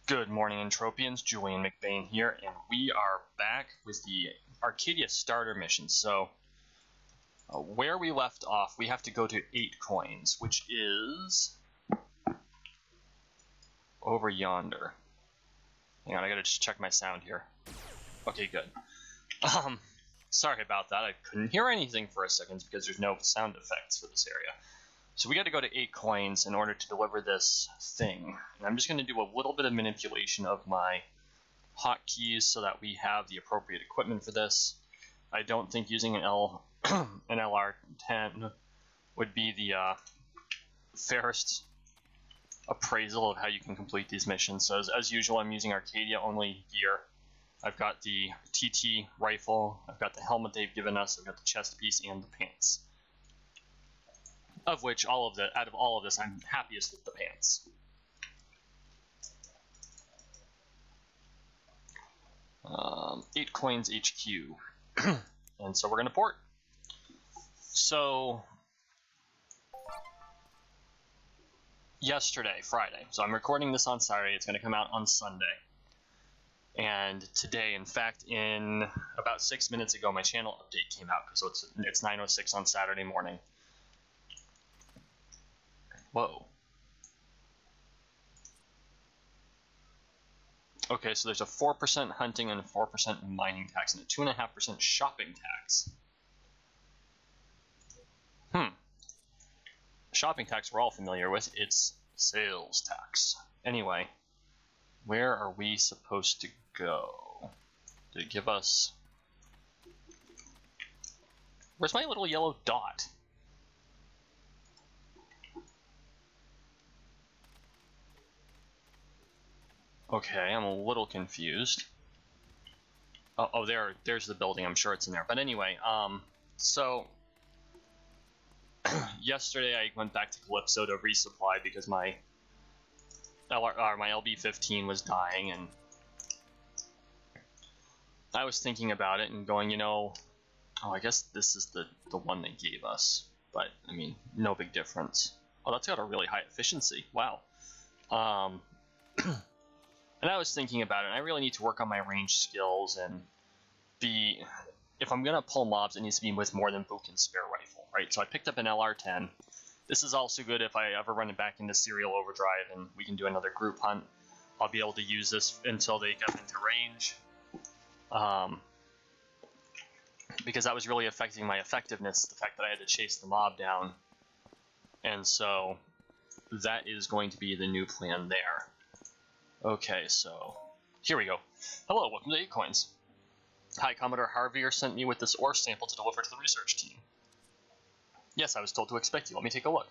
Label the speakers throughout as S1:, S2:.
S1: Good morning, Entropians. Julian McBain here, and we are back with the Arkadia starter mission. So, where we left off, we have to go to 8 coins, which is over yonder. Hang on, I gotta just check my sound here. Okay, good. Sorry about that. I couldn't hear anything for a second because there's no sound effects for this area. So we got to go to 8 coins in order to deliver this thing. And I'm just going to do a little bit of manipulation of my hotkeys so that we have the appropriate equipment for this. I don't think using an LR10 would be the fairest appraisal of how you can complete these missions. So as usual, I'm using Arkadia only gear. I've got the TT rifle, I've got the helmet they've given us, I've got the chest piece and the pants. Of which, out of all of this, I'm happiest with the pants. 8 coins HQ. And so we're going to port. So, yesterday, Friday, so I'm recording this on Saturday, it's going to come out on Sunday. And today, in fact, in about 6 minutes ago, my channel update came out, so it's 9:06 on Saturday morning. Whoa. Okay, so there's a 4% hunting and a 4% mining tax and a 2.5% shopping tax. Shopping tax we're all familiar with. It's sales tax. Anyway, where are we supposed to go? Did it give us... Where's my little yellow dot? Okay, I'm a little confused. Oh, there's the building. I'm sure it's in there. But anyway, so yesterday I went back to Calypso to resupply because my LB-15 was dying, and I was thinking about it and going, oh, I guess this is the one they gave us. But I mean, no big difference. Oh, that's got a really high efficiency. Wow. And I was thinking about it, and I really need to work on my range skills, and if I'm going to pull mobs, it needs to be with more than book and spare rifle, right? So I picked up an LR10. This is also good if I ever run it back into serial overdrive and we can do another group hunt. I'll be able to use this until they get into range. Because that was really affecting my effectiveness, the fact that I had to chase the mob down. And so that is going to be the new plan there. Okay, so here we go. Hello, welcome to 8 coins. Hi, Commodore Harvier sent me with this ore sample to deliver to the research team. Yes, I was told to expect you. Let me take a look.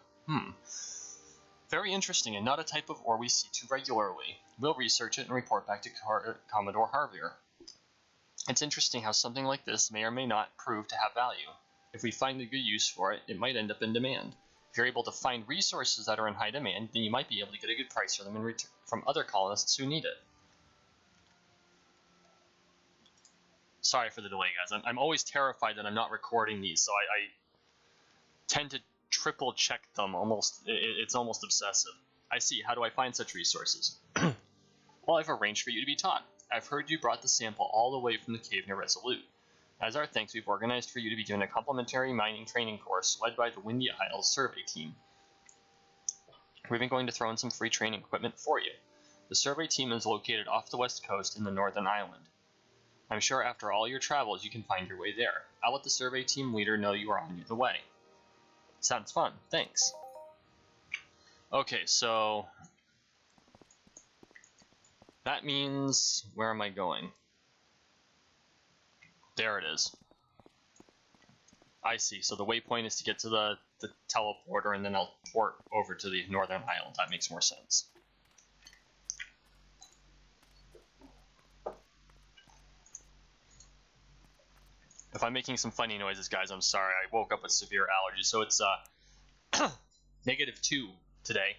S1: Very interesting and not a type of ore we see too regularly. We'll research it and report back to Commodore Harvier. It's interesting how something like this may or may not prove to have value. If we find a good use for it, it might end up in demand. If you're able to find resources that are in high demand, then you might be able to get a good price for them in return from other colonists who need it. Sorry for the delay, guys. I'm always terrified that I'm not recording these, so I tend to triple check them. It's almost obsessive. I see. How do I find such resources? Well, I've arranged for you to be taught. I've heard you brought the sample all the way from the cave near Resolute. As our thanks, we've organized for you to be doing a complimentary mining training course led by the Windy Isles survey team. We've been going to throw in some free training equipment for you. The survey team is located off the west coast in the northern island. I'm sure after all your travels you can find your way there. I'll let the survey team leader know you are on the way. Sounds fun. Thanks. Okay, so that means, where am I going? There it is. I see. So the waypoint is to get to the teleporter, and then I'll port over to the northern island. That makes more sense. If I'm making some funny noises, guys, I'm sorry. I woke up with severe allergies. So it's -2 today.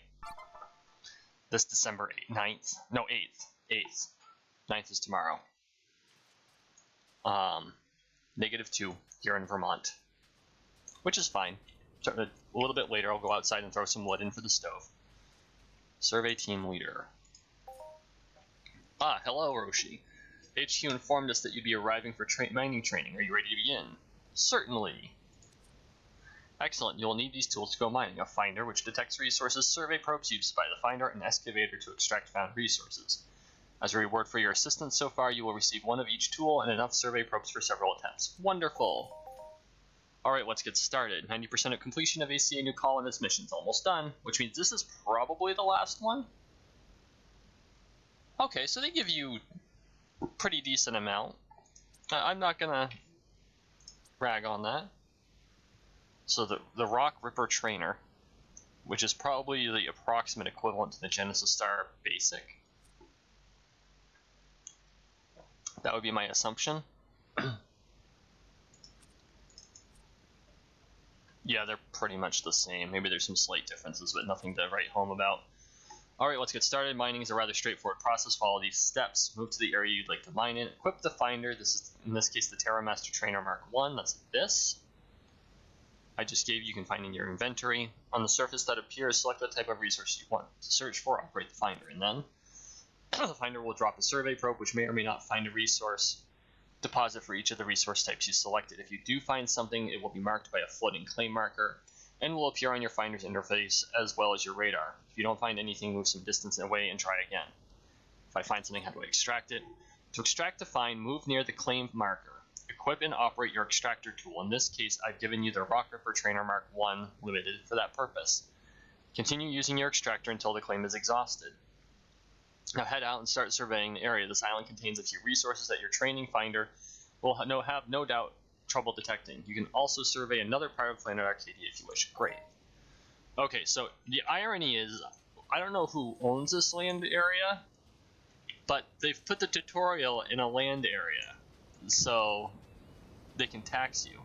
S1: This December 9th. No, 8th. 8th. 9th is tomorrow. -2 here in Vermont, which is fine. So a little bit later, I'll go outside and throw some wood in for the stove. Survey team leader. Ah, hello, Roshi. HQ informed us that you'd be arriving for mining training. Are you ready to begin? Certainly. Excellent. You'll need these tools to go mining. A finder, which detects resources, survey probes used by the finder, an excavator to extract found resources. As a reward for your assistance so far, you will receive one of each tool and enough survey probes for several attempts. Wonderful. Alright, let's get started. 90% of completion of ACA New Colonist mission's almost done, which means this is probably the last one. Okay, so they give you a pretty decent amount. I'm not gonna rag on that. So the Rock Ripper Trainer, which is probably the approximate equivalent to the Genesis Star Basic. That would be my assumption. Yeah, they're pretty much the same. Maybe there's some slight differences, but nothing to write home about. Alright, let's get started. Mining is a rather straightforward process. Follow these steps. Move to the area you'd like to mine in. Equip the finder. This is, in this case, the Terra Master Trainer Mark 1. That's this. I just gave you can find in your inventory. On the surface that appears, select the type of resource you want to search for. Operate the finder, and then the finder will drop a survey probe, which may or may not find a resource deposit for each of the resource types you selected. If you do find something, it will be marked by a floating claim marker and will appear on your finder's interface as well as your radar. If you don't find anything, move some distance away and try again. If I find something, how do I extract it? To extract a find, move near the claimed marker. Equip and operate your extractor tool. In this case, I've given you the Rock Ripper Trainer Mark 1 Limited for that purpose. Continue using your extractor until the claim is exhausted. Now head out and start surveying the area. This island contains a few resources that your training finder will have no doubt trouble detecting. You can also survey another part of planet Arkadia if you wish. Great. Okay, so the irony is, I don't know who owns this land area, but they've put the tutorial in a land area, so they can tax you.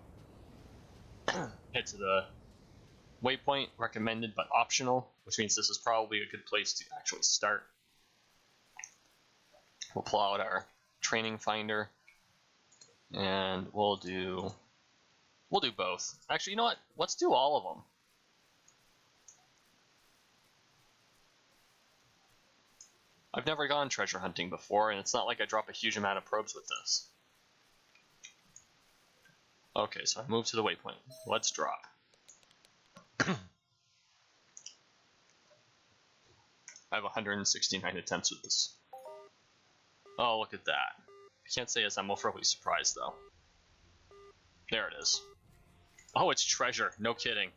S1: Head to the waypoint, recommended but optional, which means this is probably a good place to actually start. We'll pull out our training finder, and we'll do both. Actually, you know what? Let's do all of them. I've never gone treasure hunting before, and it's not like I drop a huge amount of probes with this. Okay, so I move to the waypoint. Let's drop. I have 169 attempts with this. Oh, look at that. I can't say as I'm overly surprised, though. There it is. Oh, it's treasure. No kidding.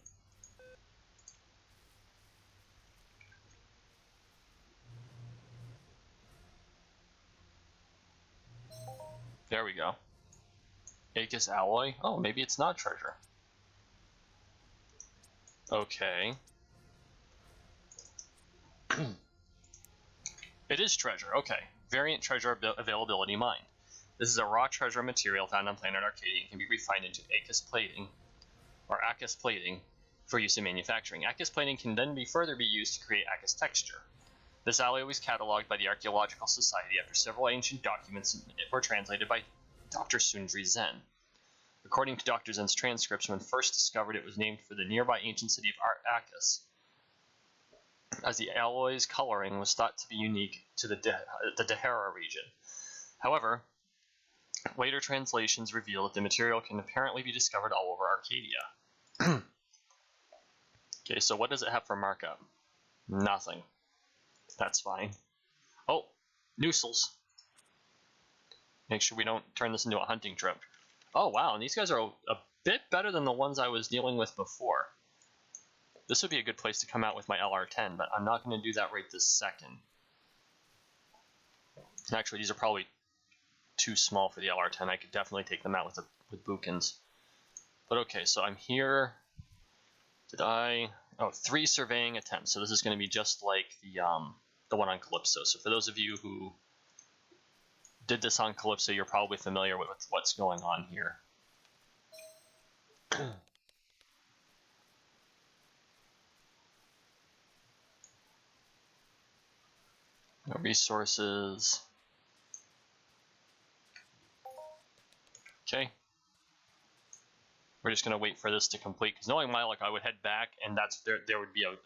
S1: There we go. Acus alloy. Oh, maybe it's not treasure. Okay. It is treasure. Okay. Variant treasure availability mined. This is a raw treasure material found on planet Arkadia and can be refined into Acus plating, or Acus plating, for use in manufacturing. Acus plating can then further be used to create Acus texture. This alloy was cataloged by the Archaeological Society after several ancient documents were translated by Dr. Sundri Zen. According to Dr. Zen's transcripts, when first discovered, it was named for the nearby ancient city of Acus, as the alloy's coloring was thought to be unique to the Dahara region. However, later translations reveal that the material can apparently be discovered all over Arkadia. Okay, so what does it have for markup? Nothing. That's fine. Oh, noosels. Make sure we don't turn this into a hunting trip. Oh wow, and these guys are a bit better than the ones I was dealing with before. This would be a good place to come out with my LR10, but I'm not going to do that right this second. Actually, these are probably too small for the LR10. I could definitely take them out with Bookins. But okay, so I'm here. Did I... Oh, 3 surveying attempts. So this is going to be just like the one on Calypso. So for those of you who did this on Calypso, you're probably familiar with what's going on here. No resources. Okay. We're just gonna wait for this to complete, because knowing my luck, I would head back, and there would be a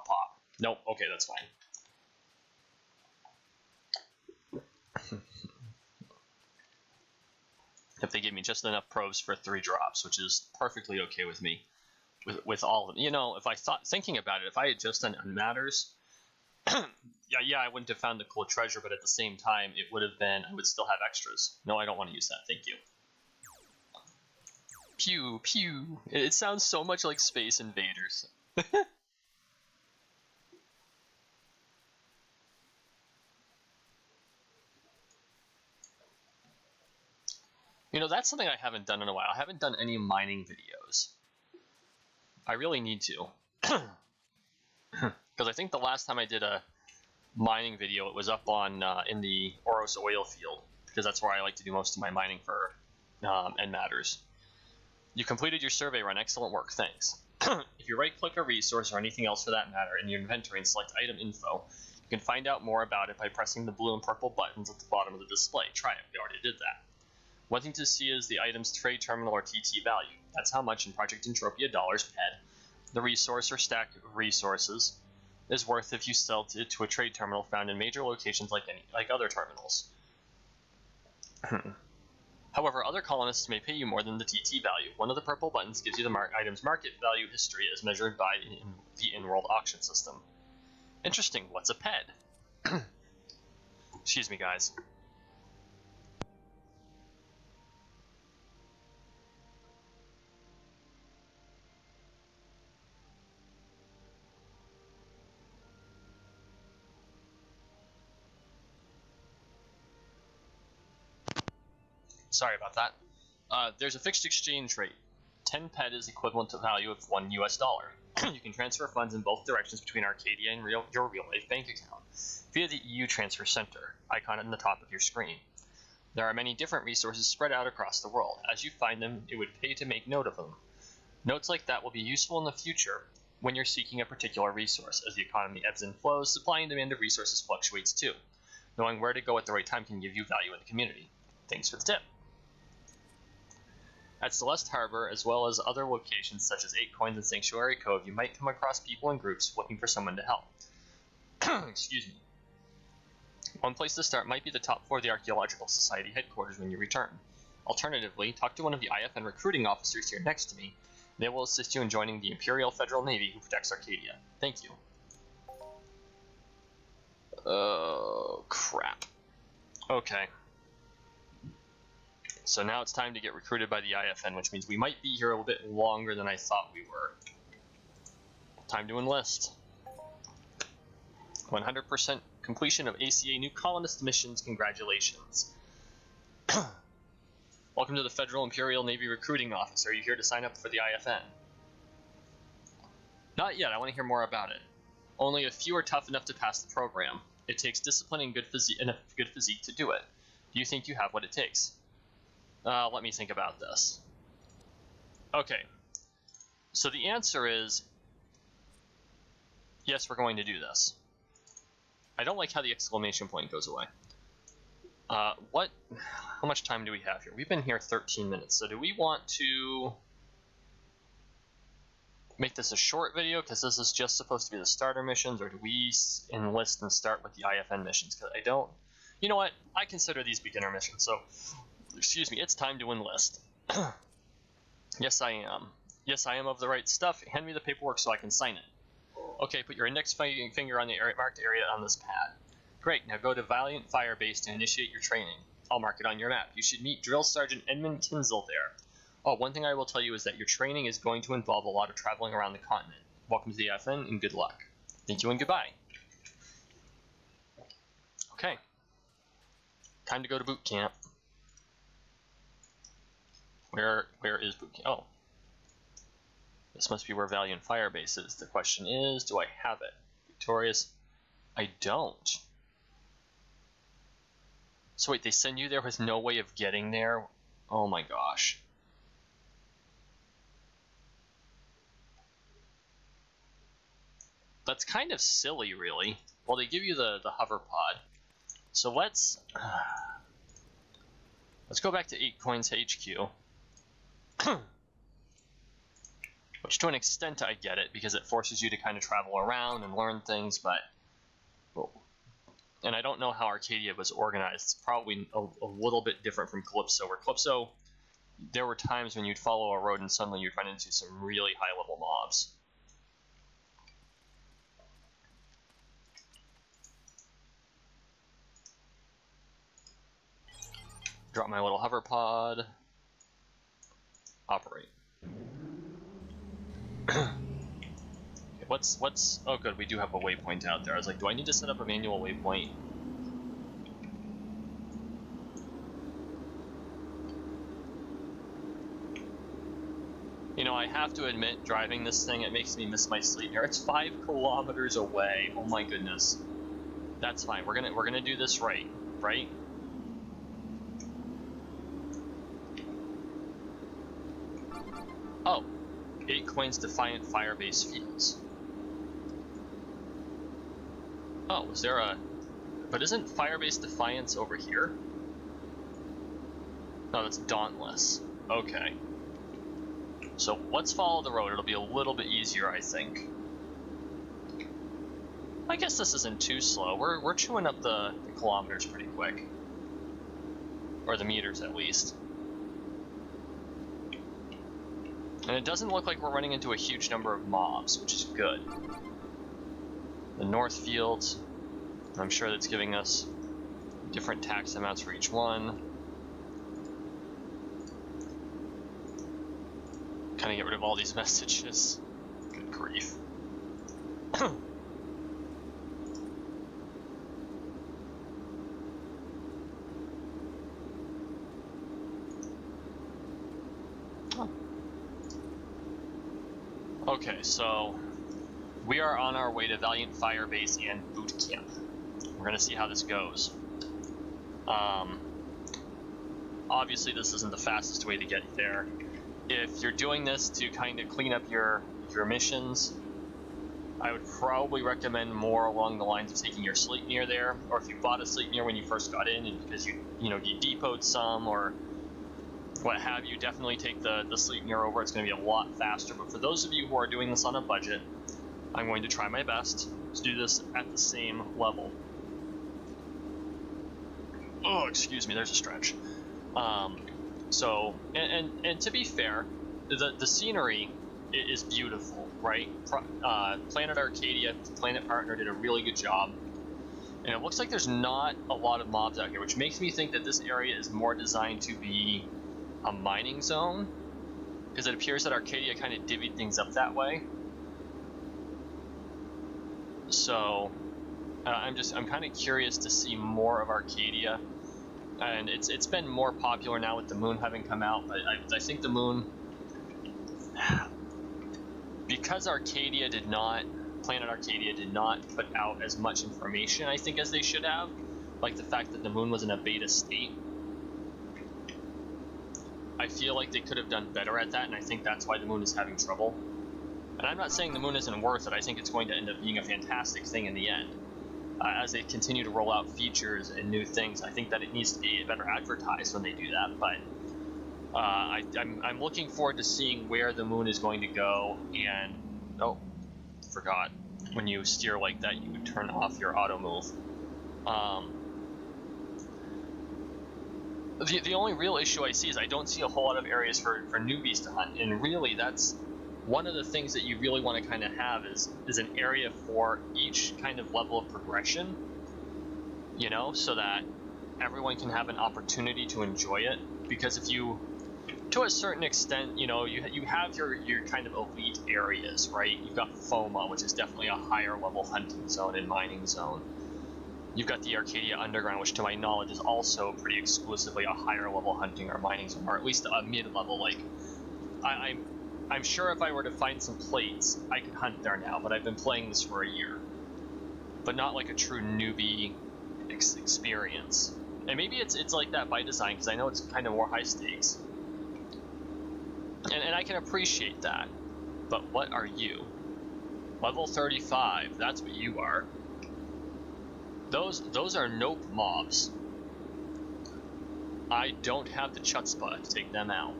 S1: pop. Nope. Okay, that's fine. but they gave me just enough probes for 3 drops, which is perfectly okay with me. With all of them, you know, if I thinking about it, if I had just done Unmatters, yeah, I wouldn't have found the cool treasure, but at the same time, it would have been, I would still have extras. No, I don't want to use that. Thank you. Pew pew. It sounds so much like Space Invaders. You know, that's something I haven't done in a while. I haven't done any mining videos. I really need to. Because I think the last time I did a mining video, it was up on in the Oros oil field, because that's where I like to do most of my mining for End Matters. You completed your survey run. Excellent work. Thanks. If you right-click a resource or anything else for that matter in your inventory and select Item Info, you can find out more about it by pressing the blue and purple buttons at the bottom of the display. Try it. We already did that. One thing to see is the item's trade terminal or TT value. That's how much in Project Entropia dollars PED the resource or stack of resources is worth if you sell it to a trade terminal found in major locations like other terminals. However, other colonists may pay you more than the TT value. One of the purple buttons gives you the item's market value history as measured by the in-world auction system. Interesting. What's a PED? Excuse me, guys. Sorry about that. There's a fixed exchange rate. 10 PED is equivalent to the value of $1 US. You can transfer funds in both directions between Arkadia and your real-life bank account via the EU Transfer Center icon on the top of your screen. There are many different resources spread out across the world. As you find them, it would pay to make note of them. Notes like that will be useful in the future when you're seeking a particular resource. As the economy ebbs and flows, supply and demand of resources fluctuates too. Knowing where to go at the right time can give you value in the community. Thanks for the tip. At Celeste Harbor, as well as other locations such as 8 Coins and Sanctuary Cove, you might come across people and groups looking for someone to help. Excuse me. One place to start might be the top floor of the Archaeological Society headquarters when you return. Alternatively, talk to one of the IFN recruiting officers here next to me. They will assist you in joining the Imperial Federal Navy who protects Arkadia. Thank you. Oh, crap. Okay. So now it's time to get recruited by the IFN, which means we might be here a little bit longer than I thought we were. Time to enlist. 100% completion of ACA New Colonist missions. Congratulations. Welcome to the Federal Imperial Navy Recruiting Office. Are you here to sign up for the IFN? Not yet. I want to hear more about it. Only a few are tough enough to pass the program. It takes discipline and a good physique to do it. Do you think you have what it takes? Let me think about this. Okay, so the answer is yes, we're going to do this. I don't like how the exclamation point goes away. How much time do we have here? We've been here 13 minutes, so do we want to make this a short video because this is just supposed to be the starter missions, or do we enlist and start with the IFN missions? Because I don't, you know what, I consider these beginner missions, so excuse me, it's time to enlist. Yes, I am. Yes, I am of the right stuff. Hand me the paperwork so I can sign it. Okay, put your index finger on the marked area on this pad. Great, now go to Valiant Fire Base to initiate your training. I'll mark it on your map. You should meet Drill Sergeant Edmund Kinzel there. Oh, one thing I will tell you is that your training is going to involve a lot of traveling around the continent. Welcome to the FN and good luck. Thank you and goodbye. Okay. Time to go to boot camp. Where is boot camp? Oh. This must be where Valiant Fire Base is. The question is, do I have it? Victorious. I don't. So wait, they send you there with no way of getting there? Oh my gosh. That's kind of silly, really. Well, they give you the hover pod. So let's go back to 8 Coins HQ. Which to an extent I get it, because it forces you to kind of travel around and learn things, but... And I don't know how Arkadia was organized. It's probably a little bit different from Calypso, where Calypso there were times when you'd follow a road and suddenly you'd run into some really high-level mobs. Drop my little hover pod. Operate. What's oh good, we do have a waypoint out there. I was like, do I need to set up a manual waypoint? You know, I have to admit, driving this thing, it makes me miss my sleep here. It's 5 kilometers away. Oh my goodness. That's fine. We're gonna do this right? Oh, 8 coins Defiant Firebase Fields. Oh, was there a... But isn't Firebase Defiance over here? No, that's Dauntless. Okay. So let's follow the road. It'll be a little bit easier, I think. I guess this isn't too slow. We're chewing up the kilometers pretty quick. Or the meters, at least. And it doesn't look like we're running into a huge number of mobs, which is good. The North Fields, I'm sure that's giving us different tax amounts for each one. Kind of get rid of all these messages. Good grief. Okay, so we are on our way to Valiant Firebase and Boot Camp. We're gonna see how this goes. Obviously this isn't the fastest way to get there. If you're doing this to kind of clean up your missions, I would probably recommend more along the lines of taking your Sleipnir there, or if you bought a Sleipnir when you first got in and because you depoted some or what have you, definitely take the Sleipnir over. It's going to be a lot faster. But for those of you who are doing this on a budget, I'm going to try my best to do this at the same level. Oh, excuse me, there's a stretch. So, and to be fair, the scenery is beautiful, right? Planet Arkadia, Planet Partner, did a really good job. And it looks like there's not a lot of mobs out here, which makes me think that this area is more designed to be a mining zone, because it appears that Arkadia kind of divvied things up that way. So I'm kind of curious to see more of Arkadia, and it's been more popular now with the moon having come out. But I think the moon, because Planet Arkadia did not put out as much information, I think, as they should have, like the fact that the moon was in a beta state. I feel like they could have done better at that, and I think that's why the moon is having trouble. And I'm not saying the moon isn't worth it. I think it's going to end up being a fantastic thing in the end. As they continue to roll out features and new things, I think that it needs to be better advertised when they do that. But I'm looking forward to seeing where the moon is going to go. And oh, forgot, when you steer like that, you would turn off your auto move. The only real issue I see is I don't see a whole lot of areas for newbies to hunt, and really that's one of the things that you really want to kind of have is an area for each kind of level of progression, you know, so that everyone can have an opportunity to enjoy it. Because if you, to a certain extent, you know, you have your kind of elite areas, right? You've got FOMA, which is definitely a higher level hunting zone and mining zone. You've got the Arkadia Underground, which to my knowledge is also pretty exclusively a higher level hunting or mining zone, or at least a mid-level. Like, I'm sure if I were to find some plates, I could hunt there now, but I've been playing this for a year. But not like a true newbie experience. And maybe it's like that by design, because I know it's kind of more high stakes. And I can appreciate that. But what are you? Level 35, that's what you are. Those are nope mobs. I don't have the chutzpah to take them out.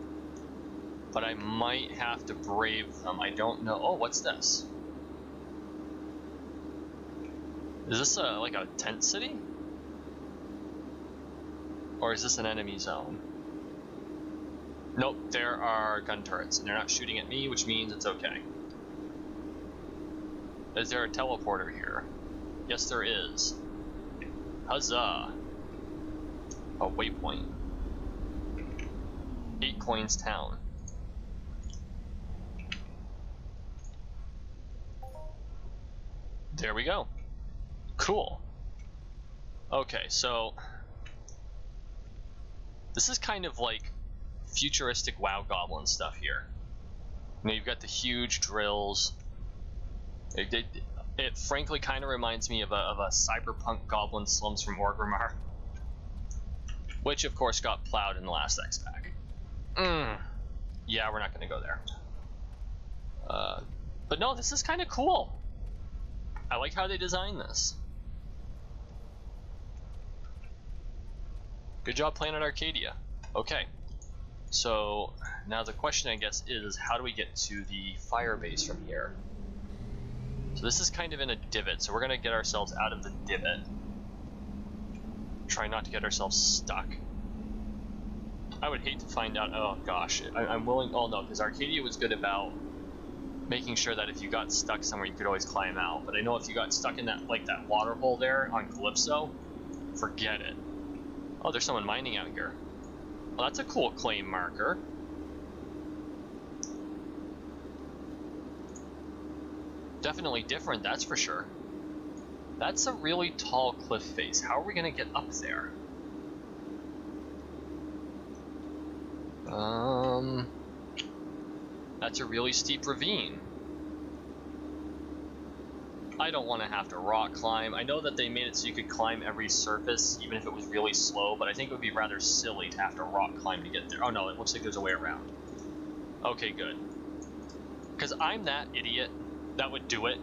S1: But I might have to brave them. I don't know. Oh, what's this? Is this like a tent city? Or is this an enemy zone? Nope, there are gun turrets, and they're not shooting at me, which means it's okay. Is there a teleporter here? Yes, there is. Huzzah! A waypoint. 8 coins town. There we go. Cool. Okay, so this is kind of like futuristic WoW Goblin stuff here. You know, you've got the huge drills. It frankly kind of reminds me of a cyberpunk Goblin slums from Orgrimmar, which of course got plowed in the last X-Pack. Yeah, we're not going to go there. But no, this is kind of cool. I like how they designed this. Good job, Planet Arkadia. Okay, so now the question, I guess, is how do we get to the fire base from here? So this is kind of in a divot, so we're going to get ourselves out of the divot. Try not to get ourselves stuck. I would hate to find out, oh gosh, I'm willing, oh no, because Arkadia was good about making sure that if you got stuck somewhere, you could always climb out. But I know if you got stuck in that, like that water hole there on Calypso, forget it. Oh, there's someone mining out here. Well, that's a cool claim marker. Definitely different, that's for sure. That's a really tall cliff face. How are we gonna get up there? That's a really steep ravine. I don't want to have to rock climb. I know that they made it so you could climb every surface, even if it was really slow, but I think it would be rather silly to have to rock climb to get there. Oh no, it looks like there's a way around. Okay, good. Because I'm that idiot that would do it.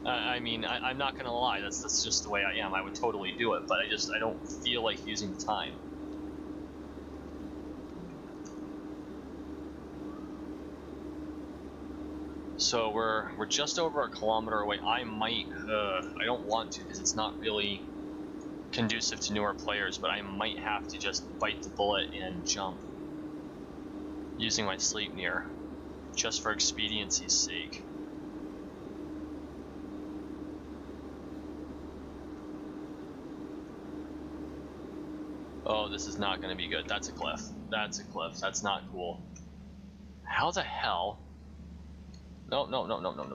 S1: I mean, I'm not gonna lie, that's just the way I am. I would totally do it, but I don't feel like using the time. So we're just over a kilometer away. I don't want to because it's not really conducive to newer players, but I might have to just bite the bullet and jump using my Sleipnir, just for expediency's sake. Oh, this is not going to be good. That's a cliff. That's a cliff. That's not cool. How the hell? No.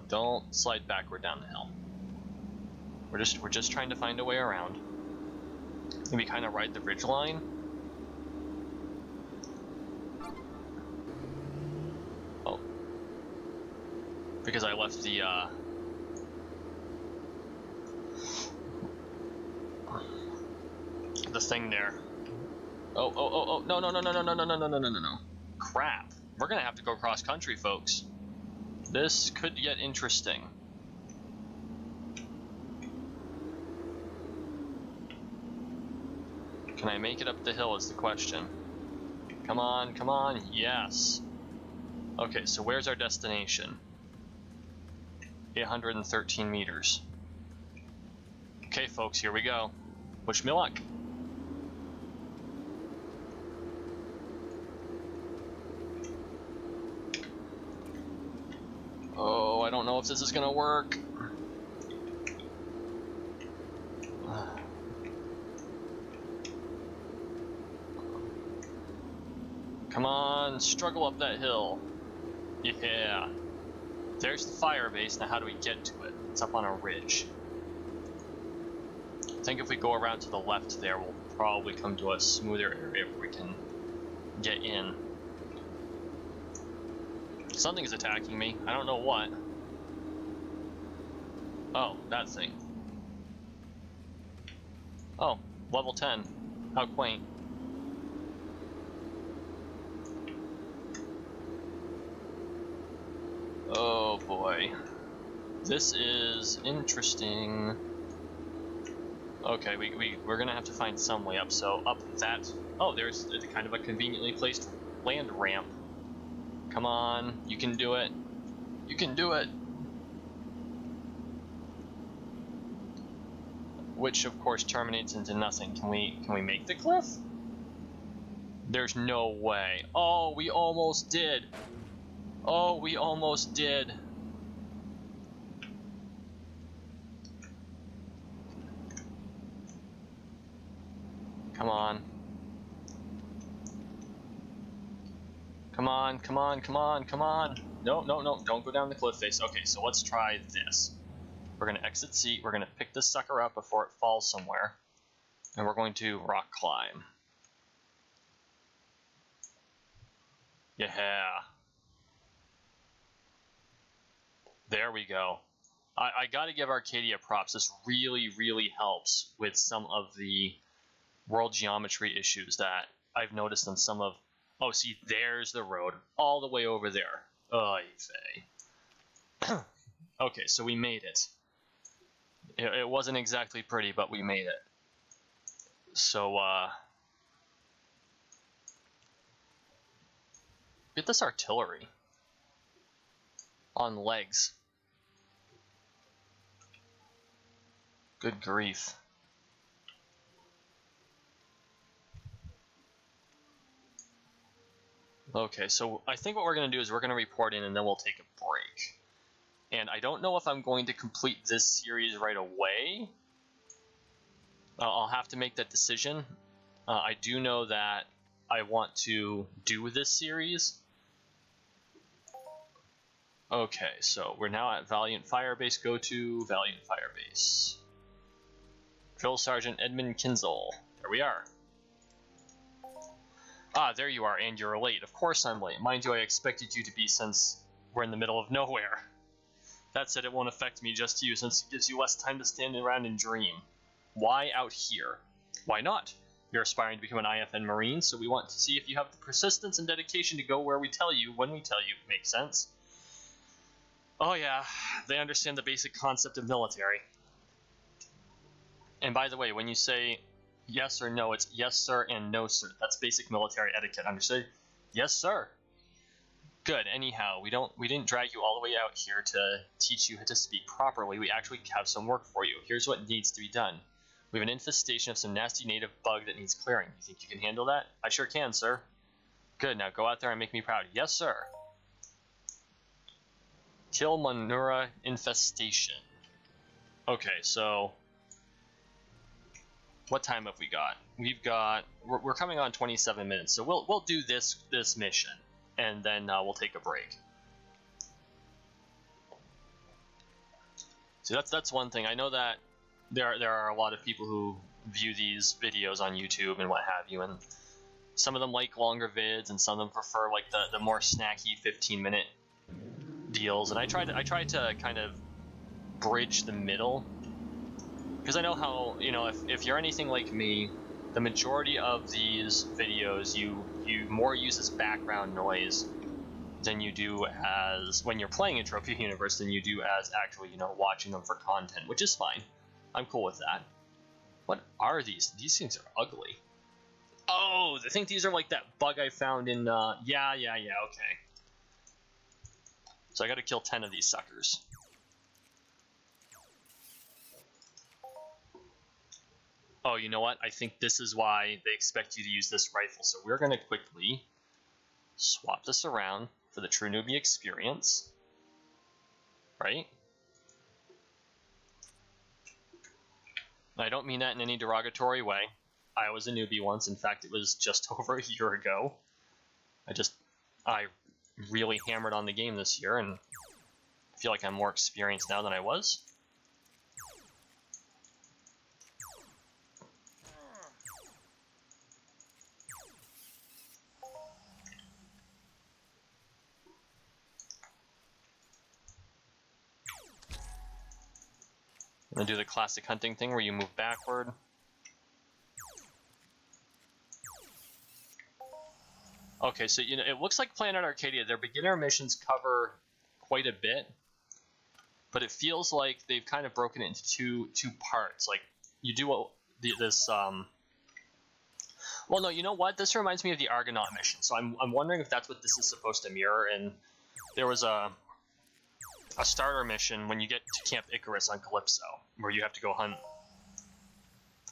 S1: Don't slide backward down the hill. We're just trying to find a way around. Maybe kind of ride the ridge line. Oh. Because I left the thing there. Oh, no. Crap. We're gonna have to go cross country, folks. This could get interesting. Can I make it up the hill is the question. Come on, yes. Okay, so where's our destination? 813 meters. Okay, folks, here we go. Wish me luck. Oh, I don't know if this is gonna work. Come on, struggle up that hill. Yeah. There's the fire base. Now how do we get to it? It's up on a ridge. I think if we go around to the left there, we'll probably come to a smoother area where we can get in. Something is attacking me. I don't know what. Oh, that thing. Oh, level 10. How quaint. Oh boy. This is interesting. Okay, we're gonna have to find some way up. So up that... Oh, there's kind of a conveniently placed land ramp. Come on, you can do it. You can do it. Which of course terminates into nothing. Can we make the cliff? There's no way. Oh, we almost did. Oh, we almost did. Come on. Come on, come on, come on, come on. No, no, no, don't go down the cliff face. Okay, so let's try this. We're going to exit seat. We're going to pick this sucker up before it falls somewhere. And we're going to rock climb. Yeah. There we go. I got to give Arkadia props. This really, really helps with some of the world geometry issues that I've noticed on some of... Oh, see, there's the road, all the way over there. Oy vey. Okay, so we made it. It wasn't exactly pretty, but we made it. So, get this artillery. On legs. Good grief. Okay, so I think what we're going to do is we're going to report in and then we'll take a break. And I don't know if I'm going to complete this series right away. I'll have to make that decision. I do know that I want to do this series. Okay, so we're now at Valiant Firebase. Go to Valiant Firebase. Drill Sergeant Edmund Kinzel. There we are. Ah, there you are, and you're late. Of course I'm late. Mind you, I expected you to be since we're in the middle of nowhere. That said, it won't affect me, just you, since it gives you less time to stand around and dream. Why out here? Why not? You're aspiring to become an IFN Marine, so we want to see if you have the persistence and dedication to go where we tell you, when we tell you. Makes sense? Oh yeah, they understand the basic concept of military. And by the way, when you say yes or no, it's yes sir and no sir. That's basic military etiquette. Understood? Yes sir. Good. Anyhow, we didn't drag you all the way out here to teach you how to speak properly. We actually have some work for you. Here's what needs to be done. We have an infestation of some nasty native bug that needs clearing. You think you can handle that? I sure can, sir. Good. Now go out there and make me proud. Yes sir. Kill Manura infestation. Okay, so what time have we got? We're coming on 27 minutes, so we'll do this mission, and then we'll take a break. So that's one thing. I know that there are a lot of people who view these videos on YouTube and what have you, and some of them like longer vids, and some of them prefer like the more snacky 15-minute deals. And I try to kind of bridge the middle. Because I know how, you know, if you're anything like me, the majority of these videos you more use as background noise than you do as when you're playing Entropia Universe than you do as actually, you know, watching them for content, which is fine. I'm cool with that. What are these? These things are ugly. Oh, I think these are like that bug I found in, yeah, okay. So I gotta kill 10 of these suckers. Oh, you know what? I think this is why they expect you to use this rifle. So we're going to quickly swap this around for the true newbie experience. Right? I don't mean that in any derogatory way. I was a newbie once. In fact, it was just over a year ago. I really hammered on the game this year, and I feel like I'm more experienced now than I was. I'm gonna do the classic hunting thing where you move backward. Okay, so you know it looks like Planet Arkadia, their beginner missions cover quite a bit, but it feels like they've kind of broken it into two parts. Like you do this. Well, no, you know what? This reminds me of the Argonaut mission. So I'm wondering if that's what this is supposed to mirror. And there was a starter mission when you get to Camp Icarus on Calypso, where you have to go hunt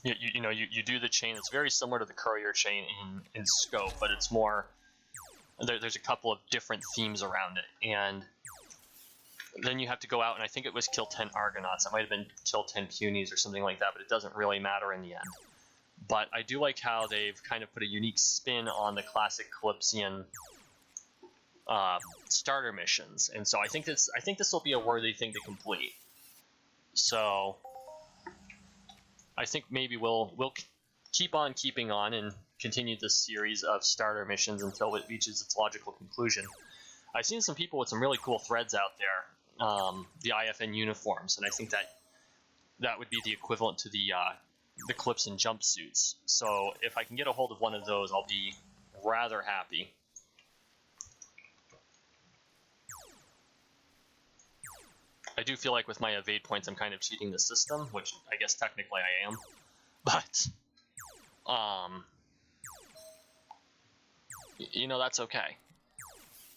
S1: you do the chain. It's very similar to the courier chain in scope, but it's more, there's a couple of different themes around it. And then you have to go out, and I think it was kill 10 Argonauts. It might have been kill 10 Punies or something like that, but it doesn't really matter in the end. But I do like how they've kind of put a unique spin on the classic Calypsian starter missions, and so I think this will be a worthy thing to complete. So I think maybe we'll keep on keeping on and continue this series of starter missions until it reaches its logical conclusion. I've seen some people with some really cool threads out there, the IFN uniforms, and I think that would be the equivalent to the Calypsian jumpsuits. So if I can get a hold of one of those, I'll be rather happy. I do feel like with my evade points, I'm kind of cheating the system, which I guess technically I am. But, that's okay.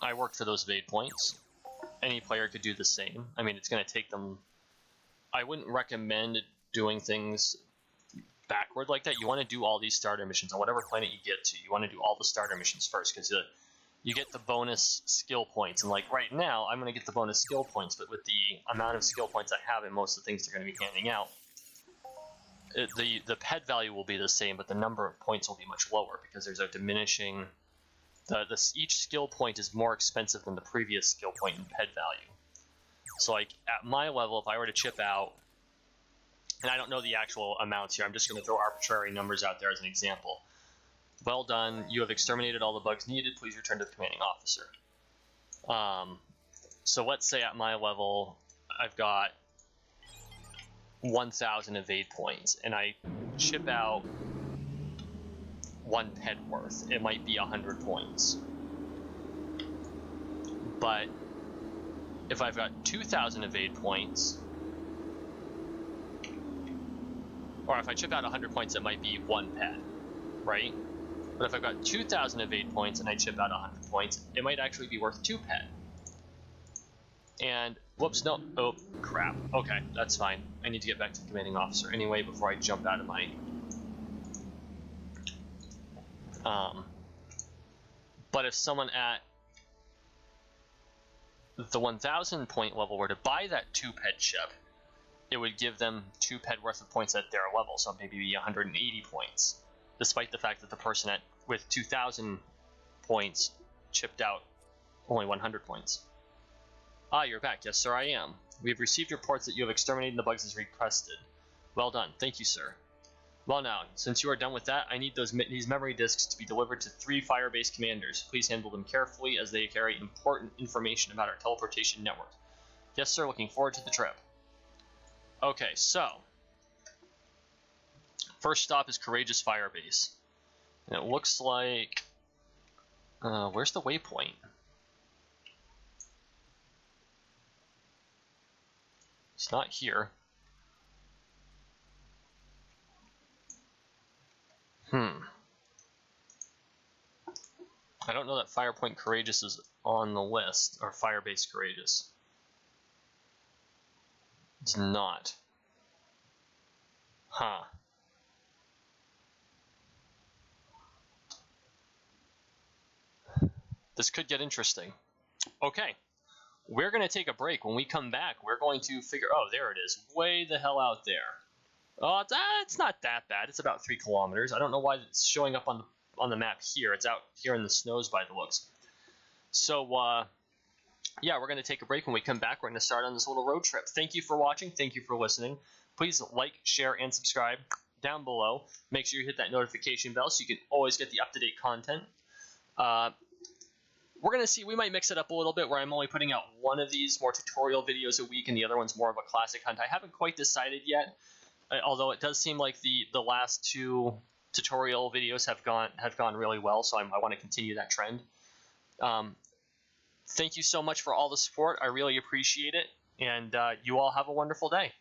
S1: I worked for those evade points. Any player could do the same. I mean, it's going to take them... I wouldn't recommend doing things backward like that. You want to do all these starter missions on whatever planet you get to. You want to do all the starter missions first, because you get the bonus skill points. And like right now, I'm going to get the bonus skill points, but with the amount of skill points I have in most of the things they're going to be handing out, the pet value will be the same, but the number of points will be much lower, because there's a diminishing... each skill point is more expensive than the previous skill point in pet value. So like at my level, if I were to chip out, and I don't know the actual amounts here, I'm just going to throw arbitrary numbers out there as an example. Well done, you have exterminated all the bugs needed, please return to the commanding officer. So let's say at my level, I've got 1,000 evade points, and I chip out 1 pet worth. It might be 100 points. But if I've got 2,000 evade points, or if I chip out 100 points, it might be 1 pet, right? But if I've got 2,000 evade points and I chip out 100 points, it might actually be worth 2 pet. And, whoops, no, oh, crap. Okay, that's fine. I need to get back to the commanding officer anyway before I jump out of my... But if someone at the 1,000 point level were to buy that 2 pet chip, it would give them 2 pet worth of points at their level, so maybe 180 points, despite the fact that the person with 2,000 points chipped out only 100 points. Ah, you're back. Yes, sir, I am. We have received reports that you have exterminated the bugs as requested. Well done. Thank you, sir. Well now, since you are done with that, I need these memory disks to be delivered to 3 Fire-Base commanders. Please handle them carefully, as they carry important information about our teleportation network. Yes, sir, looking forward to the trip. Okay, so... first stop is Courageous Fire-Base. And it looks like... where's the waypoint? It's not here. I don't know that Firepoint Courageous is on the list, or Firebase Courageous. It's not. Huh. This could get interesting. Okay. We're going to take a break. When we come back, we're going to figure... oh, there it is. Way the hell out there. Oh, it's not that bad. It's about 3 kilometers. I don't know why it's showing up on the map here. It's out here in the snows by the looks. So, yeah, we're going to take a break. When we come back, we're going to start on this little road trip. Thank you for watching. Thank you for listening. Please like, share, and subscribe down below. Make sure you hit that notification bell so you can always get the up-to-date content. We're going to see, we might mix it up a little bit where I'm only putting out one of these more tutorial videos a week and the other one's more of a classic hunt. I haven't quite decided yet, although it does seem like the last 2 tutorial videos have gone really well, so I want to continue that trend. Thank you so much for all the support. I really appreciate it, and you all have a wonderful day.